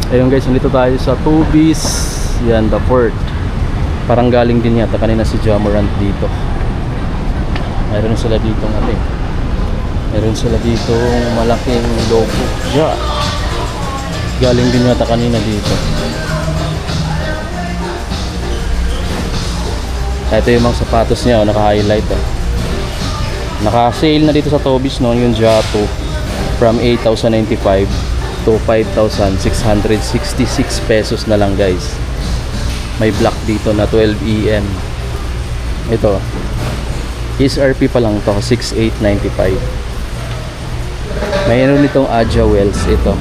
Ayun guys, nandito tayo sa Tubis. Yan, the port. Parang galing din yata kanina si Jamorant dito. Meron sila dito meron sila dito malaking logo. Yeah. Galing din yata kanina dito. Ito yung mga sapatos niya, naka-highlight. Naka-sale na dito sa Tubis noon yung Jato from 8,095 to 5,666 pesos na lang guys. May black dito na 12 EM. Ito SRP pa lang to, 6,895. Mayroon nitong Aja Wells. Ito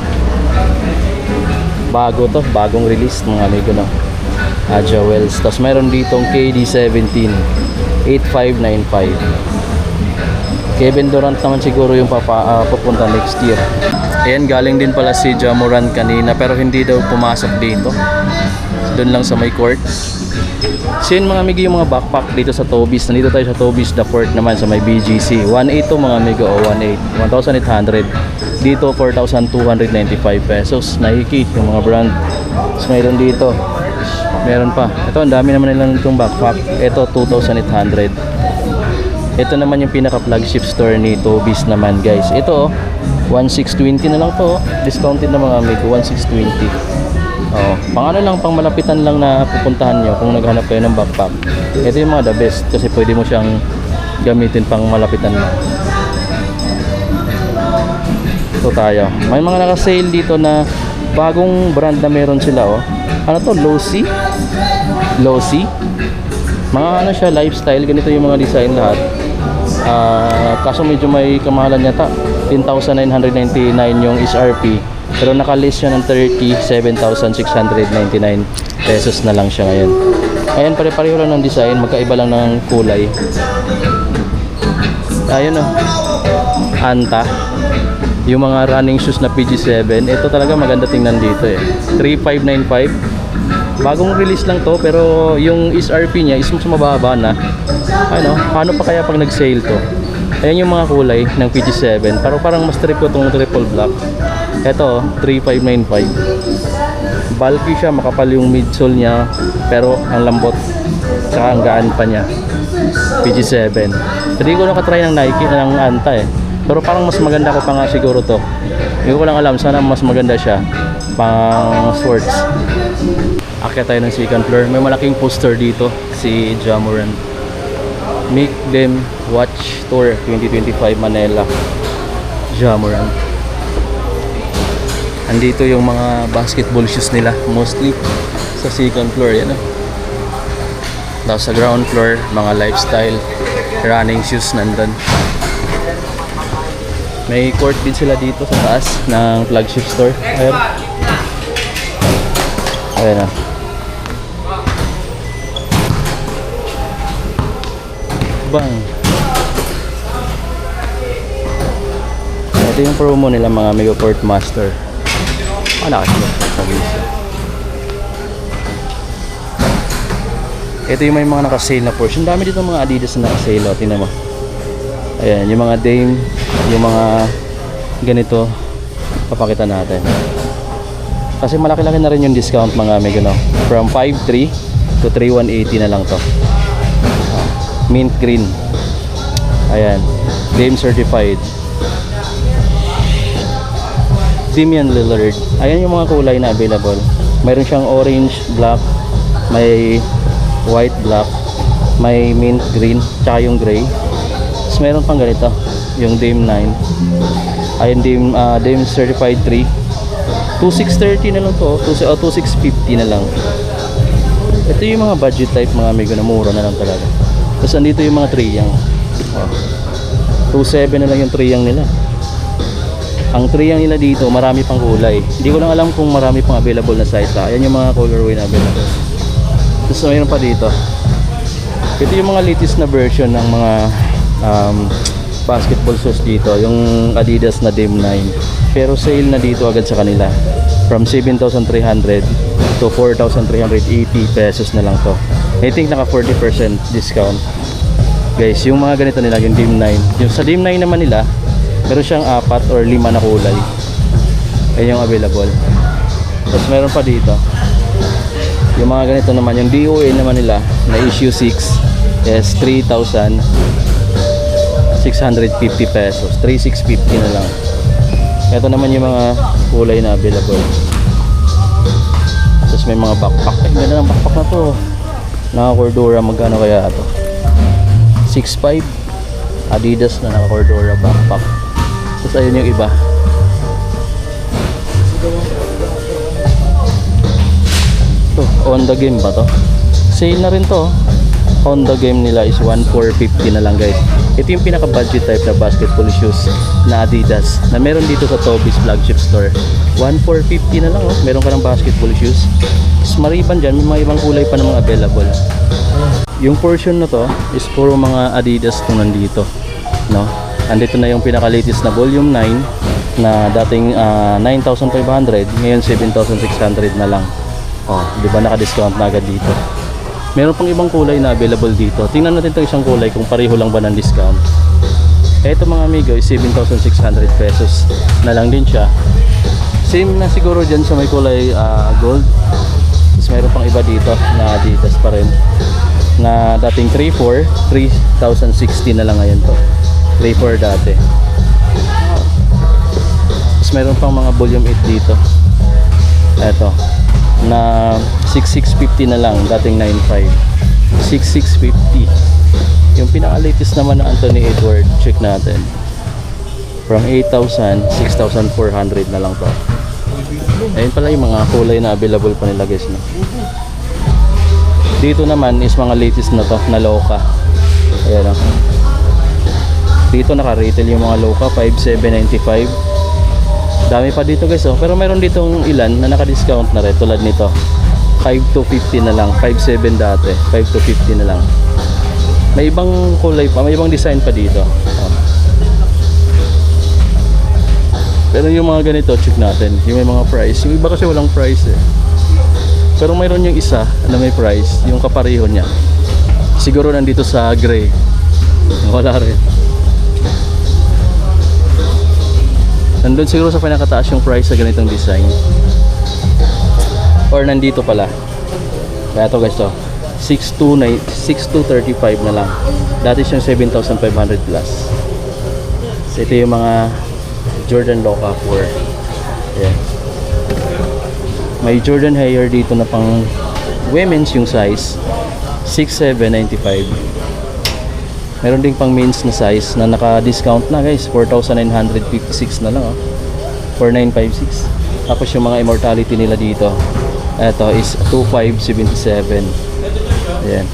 bago to, bagong release mga amigo no, Aja Wells. Tapos mayroon ditong KD17 8,595. Kevin Durant naman siguro yung papunta next year. Ayan, galing din pala si Jamorant kanina pero hindi daw pumasok dito. Doon lang sa may court. So yun mga amigo, yung mga backpack dito sa Tubis. Nandito tayo sa Tubis the Port naman sa may BGC. 1,800 to mga amigo, 1,800. Dito 4,295 pesos. Nike yung mga brand. So mayroon dito. Meron pa. Ito, ang dami naman nila nitong backpack. Ito 2,800. Ito naman yung pinaka flagship store ni Tubis naman guys. Ito 1,620 na lang to. Discounted na mga amigo, 1,620. Pang ano lang, pang malapitan lang na pupuntahan nyo kung naghanap kayo ng backpack. Ito yung mga the best kasi pwede mo siyang gamitin pang malapitan mo. Ito tayo. May mga naka-sale dito na bagong brand na meron sila Ano to? Losi? Mga ano siya, lifestyle. Ganito yung mga design lahat. Kaso medyo may kamahalan yata, 10,999 yung SRP pero nakalist siya ng 37,699 pesos na lang siya ngayon. Ayan, pare-pareho lang ng design, magkaiba lang ng kulay. Ayun Anta, yung mga running shoes na PG7. Ito talaga maganda tingnan dito 3,595. Bagong release lang to pero yung SRP niya is mas mababa na. Paano pa kaya pag nag-sale to? Ayan yung mga kulay ng PG7. Pero parang mas trip ko itong triple black. Ito 3,595. Bulky siya, makapal yung midsole niya pero ang lambot tsaka ang gaan pa niya. PG7. Hindi ko nakatry ng Nike ng Anta pero parang mas maganda ko pa nga siguro to. Hindi ko lang alam, sana mas maganda siya pang sports. Akyat tayo ng second floor. May malaking poster dito si Jamorant. Make them watch tour 2025 Manila. Jamorant. Andito yung mga basketball shoes nila mostly sa second floor Tapos sa ground floor mga lifestyle running shoes nandun. May court din sila dito sa taas ng flagship store. Ayan bang. Ito yung promo nila mga amigo, Port Master. Ito yung may mga naka-sale na portion. Dami dito mga Adidas na naka-sale. Tingnan mo. Ayan, yung mga Dame, yung mga ganito, papakita natin. Kasi malaki-laki na rin yung discount mga amigo From 5,300 to 3,180 na lang to. Mint green. Ayan, Dame certified. Damian Lillard. Ayan yung mga kulay na available. Mayroon siyang orange, black, may white, black, may mint green, tsaka yung gray. Tapos mayroon pang ganito, yung Dame 9. Ayan, Dame certified 3. 2,630 na lang to, 2,650 na lang. Ito yung mga budget type mga amigo na mura na lang talaga. Tapos andito yung mga triyang. 2,700 na lang yung triyang nila. Ang triyang nila dito marami pang kulay. Hindi ko lang alam kung marami pang available na size. Ayan yung mga colorway na available. Tapos mayroon pa dito. Ito yung mga latest na version ng mga basketball shoes dito. Yung Adidas na Dame 9. Pero sale na dito agad sa kanila. From 7,300 to 4,380 pesos na lang to. I think naka 40% discount. Guys, yung mga ganito nila, yung Dame 9. Yung sa Dame 9 naman nila, meron siyang 4 or 5 na kulay. Ayun yung available. Tapos meron pa dito. Yung mga ganito naman, yung DOA naman nila na issue 6 is 3,650 pesos. 3,650 na lang. Ito naman yung mga kulay na available. Tapos may mga backpack. Ay, ganda ng backpack na to. Naka-Cordura, magkano kaya ito? 6,500. Adidas na naka-Cordura backpack. Tapos ayun yung iba. Ito, Honda game ba to? Sale na rin to. Honda game nila is 1,450 na lang guys. Ito yung pinaka budget type na basketball shoes na Adidas na meron dito sa Toby's flagship store. 1,450 na lang oh. Meron ka ng basketball shoes. Mas mariban dyan, may mga ibang kulay pa ng mga available. Yung portion na to is puro mga Adidas kung nandito, no? Andito na yung pinaka latest na volume 9 na dating 9,500, ngayon 7,600 na lang. Oh, di ba naka-discount na agad dito. Meron pang ibang kulay na available dito. Tingnan natin itong isang kulay kung pareho lang ba ng discount. Eto mga amigo is 7,600 pesos na lang din siya. Same na siguro dyan sa may kulay gold. Tapos meron pang iba dito na Adidas pa rin na dating 3,400, 3,060 na lang ngayon to. 3,400 dati. Tapos meron pang mga volume 8 dito. Eto na 6,650 na lang, dating 9,500. 6,650. Yung pinaka latest naman na Anthony Edwards, check natin. From 8,000, 6,400 na lang to. Ayun pala yung mga kulay na available pa nila guys, no? Dito naman is mga latest na to, na Loka. Ayan o. Dito naka-retail yung mga Loka, 5,795. Dami pa dito guys oh. Pero meron ditong ilan na naka-discount na rin tulad nito. 5,250 na lang, 5,700 dati, 5,250 na lang. May ibang kulay pa, may ibang design pa dito. Oh. Pero yung mga ganito, check natin. Yung may mga price. Yung iba kasi walang price eh. Pero mayroon yung isa na may price, yung kapareho niya. Siguro nandito sa gray. Wala rin. Nandun siguro sa pinakataas yung price sa ganitong design. Or nandito pala. Kaya to guys to, 6,235 na lang. Dati siyang 7,500 plus. So ito yung mga Jordan Loka 4. Ayan. May Jordan Higher dito na pang women's yung size 6,795. Meron ding pang men's na size na naka-discount na guys, 4,956 na lang oh. 4,956. Tapos yung mga immortality nila dito, eto is 2,577. Ayan,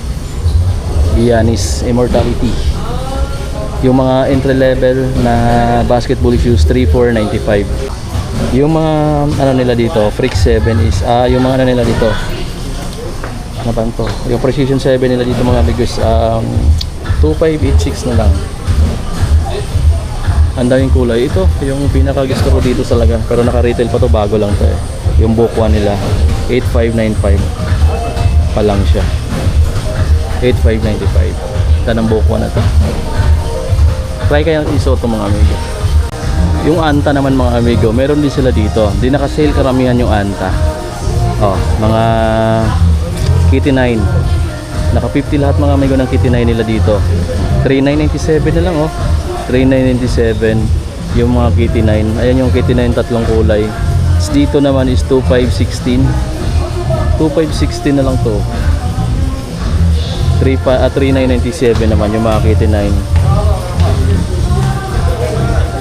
Giannis immortality. Yung mga entry level na basketball shoes 3,495. Yung mga ano nila dito, Freak 7 is yung mga ano nila dito, ano ba to? Yung Precision 7 nila dito mga amigos, 2,586 na lang. Ang daming kulay. Ito yung pinaka gusto ko dito talaga, pero naka-retail pa to, bago lang to eh. Yung book 1 nila 8,595 pa lang siya. 8,595. Ito ng book 1 na to. Try kayang isuot to mga amigo. Yung Anta naman mga amigo, meron din sila dito. Di naka-sale karamihan yung Anta. Oh, mga Kitty 9. Naka 50 lahat mga amigo ng Kitty 9 nila dito. 3,997 na lang oh. 3,997 yung mga Kitty 9. Ayan yung Kitty 9 tatlong kulay. Dito naman is 2,516. 2,516 na lang to. 3,997 naman yung mga Kitty 9.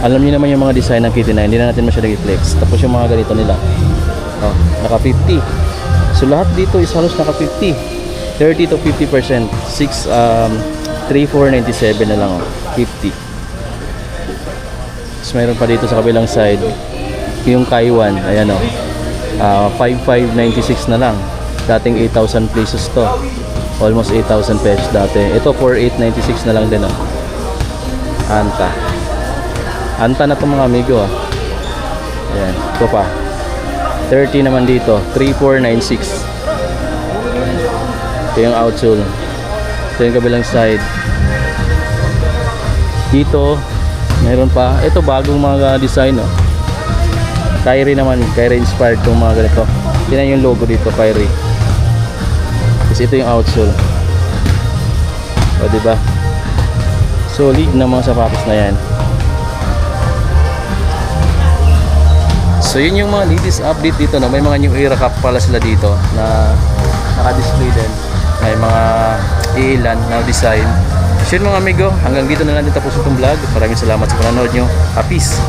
Alam niyo naman yung mga design ng Kitty 9, hindi na natin masyadong i-flex. Tapos yung mga ganito nila, oh, naka 50. So lahat dito is halos naka 50, 30 to 50%. 3,497 na lang oh, 50. Tapos mayroon pa dito sa kabilang side yung Kaiwan, ayan oh, 5,596 na lang. Dating 8,000 pesos to, almost 8,000 pesos dati. Ito 4,896 na lang din oh. Anta na to mga amigo ah. Ayan, ito pa 30 naman dito, 3,496. Ito yung outsole. Ito yung kabilang side. Dito meron pa, ito bagong mga design oh. Kyrie naman, Kyrie inspired itong mga ganito. Tingnan yung logo dito, Kyrie. Kasi ito yung outsole. O, diba? Solid na mga sapatos na yan. So yun yung mga latest update dito, no? May mga new era cap pala sila dito na naka-display din. May mga ilan na design. So yun mga amigo, hanggang dito na lang din tapos itong vlog. Maraming salamat sa panonood nyo. Peace!